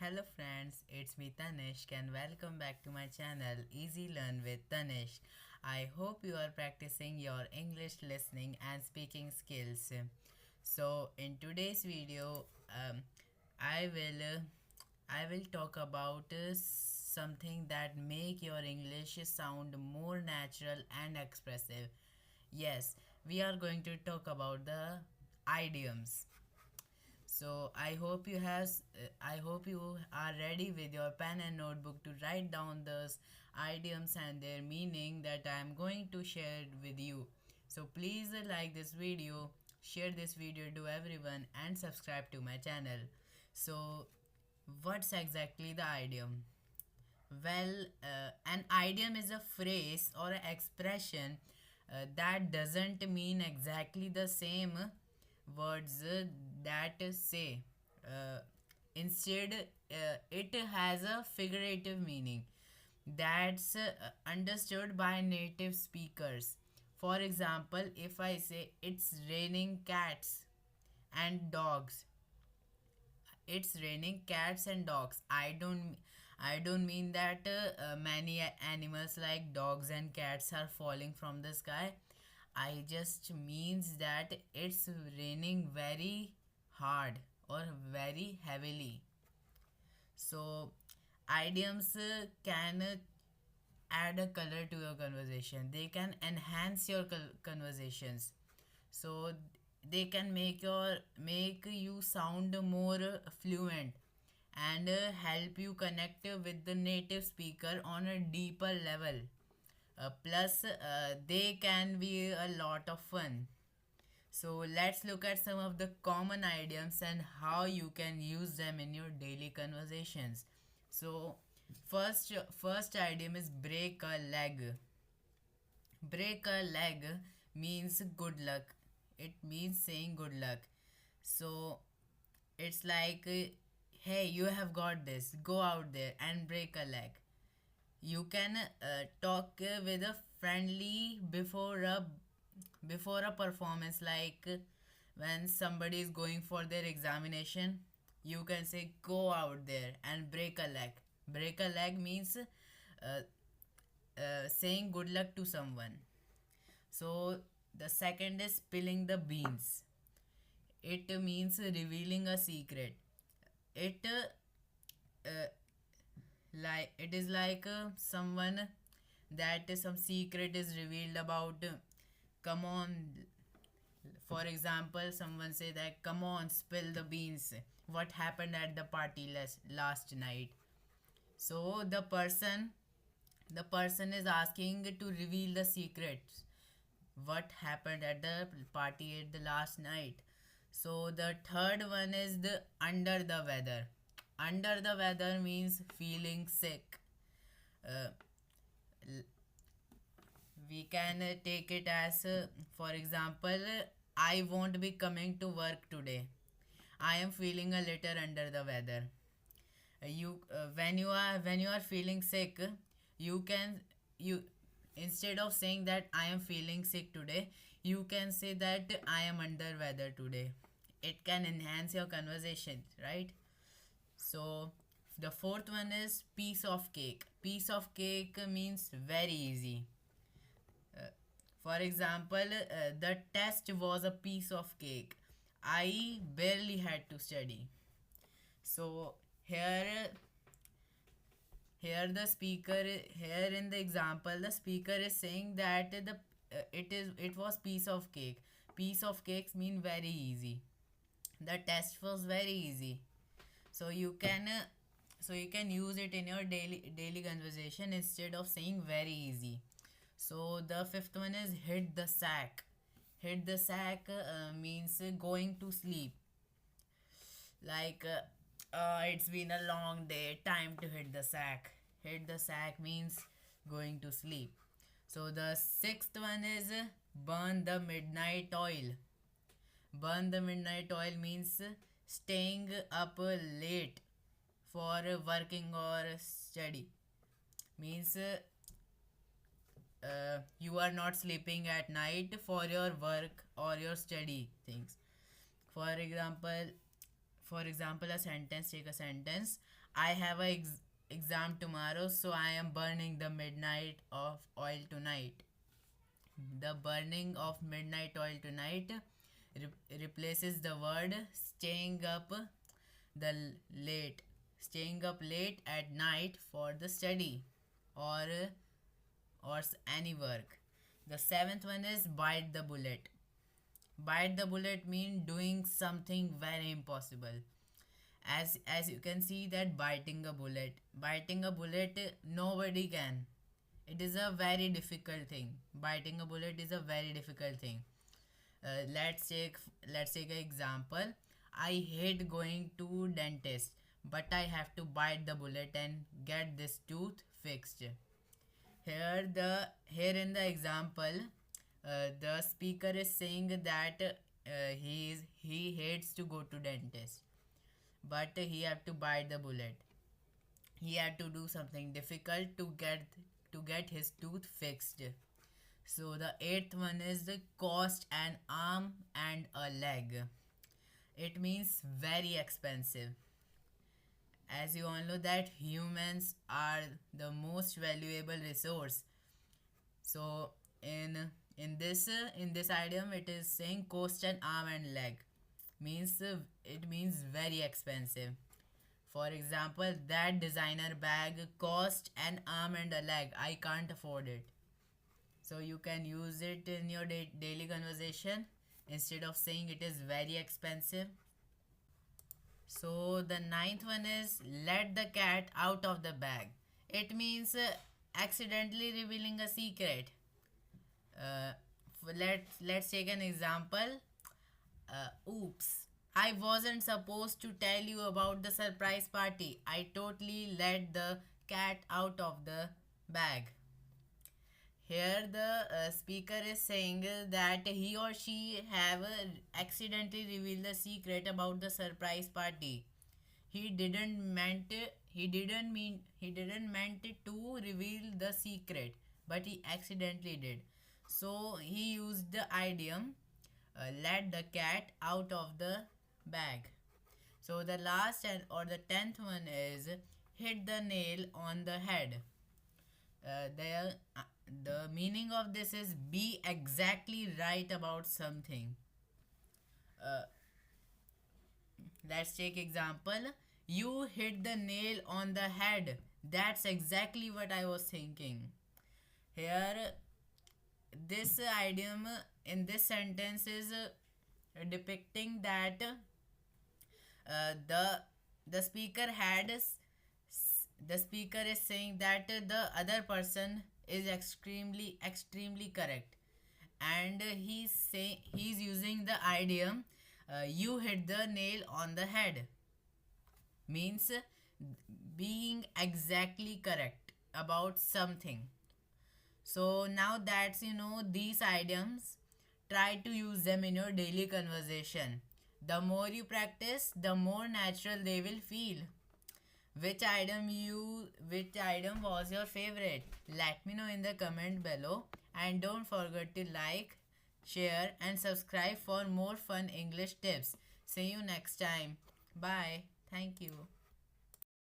Hello friends, it's me Tanishk and welcome back to my channel Easy Learn with Tanishk. I hope you are practicing your English listening and speaking skills. So in today's video, I will I will talk about something that make your English sound more natural and expressive. Yes, we are going to talk about the idioms. So I hope you are ready with your pen and notebook to write down those idioms and their meaning that I am going to share with you. So please like this video, share this video to everyone and subscribe to my channel. So what's exactly the idiom? Well, an idiom is a phrase or an expression that doesn't mean exactly the same words that say. Uh, Instead, it has a figurative meaning that's understood by native speakers. For example, if I say it's raining cats and dogs, it's raining cats and dogs. I don't mean that many animals like dogs and cats are falling from the sky. I just means that it's raining very hard or very heavily. So idioms can add a color to your conversation. They can enhance your conversations. So they can make you sound more fluent and help you connect with the native speaker on a deeper level. Plus, they can be a lot of fun. So let's look at some of the common idioms and how you can use them in your daily conversations. So first idiom is break a leg. Break a leg means good luck. It means saying good luck. So it's like, hey, you have got this. Go out there and break a leg. You can talk with a friendly before a performance, like when somebody is going for their examination. You can say go out there and break a leg. Break a leg means saying good luck to someone. So the second is spilling the beans. It means revealing a secret. It like it is like someone that some secret is revealed about. Come on, for example, someone say that come on, spill the beans. What happened at the party last night? So the person is asking to reveal the secrets. What happened at the party at the last night? So the third one is the under the weather. Under the weather means feeling sick. Uh, we can take it as, for example, I won't be coming to work today. I am feeling a little under the weather. You when you are feeling sick, you can you instead of saying that I am feeling sick today, you can say that I am under weather today. It can enhance your conversation, right? So the fourth one is piece of cake. Piece of cake means very easy. uh, for example, the test was a piece of cake. I barely had to study. So here here the speaker here in the example, the speaker is saying that it was piece of cake. Piece of cakes mean very easy. The test was very easy. So you can use it in your daily conversation instead of saying very easy. So the fifth one is hit the sack. Hit the sack means going to sleep. Like, it's been a long day, time to hit the sack. Hit the sack means going to sleep. So the sixth one is burn the midnight oil. Burn the midnight oil means staying up late for working or study. Means you are not sleeping at night for your work or your study things. For example, for example, a sentence, take a sentence. I have a exam tomorrow, so I am burning the midnight of oil tonight. The burning of midnight oil tonight replaces the word staying up the late staying up late at night for the study or any work. The seventh one is bite the bullet. Bite the bullet mean doing something very impossible. As you can see that biting a bullet nobody can. It is a very difficult thing. Biting a bullet is a very difficult thing. Let's take an example. I hate going to dentist, but I have to bite the bullet and get this tooth fixed. Here in the example, the speaker is saying that he hates to go to dentist, but he have to bite the bullet. He had to do something difficult to get his tooth fixed. So the eighth one is the cost an arm and a leg. It means very expensive. As you all know that humans are the most valuable resource. So in this idiom it is saying cost an arm and leg, means it means very expensive. For example, that designer bag cost an arm and a leg. I can't afford it. So you can use it in your daily conversation instead of saying it is very expensive. So the ninth one is let the cat out of the bag. It means accidentally revealing a secret. Let's take an example. Oops. I wasn't supposed to tell you about the surprise party. I totally let the cat out of the bag. Here the speaker is saying that he or she have accidentally revealed the secret about the surprise party. He didn't meant it to reveal the secret, but he accidentally did. So he used the idiom let the cat out of the bag. So the last and or the 10th one is hit the nail on the head. The meaning of this is be exactly right about something. Uh, let's take example. You hit the nail on the head. That's exactly what I was thinking. Here, this idiom in this sentence is depicting that the speaker had the speaker is saying that the other person is extremely correct, and he's using the idiom you hit the nail on the head, means being exactly correct about something. So now that you know these idioms, try to use them in your daily conversation. The more you practice, the more natural they will feel. Which item was your favorite? Let me know in the comment below, and don't forget to like, share and subscribe for more fun English tips. See you next time. Bye. Thank you.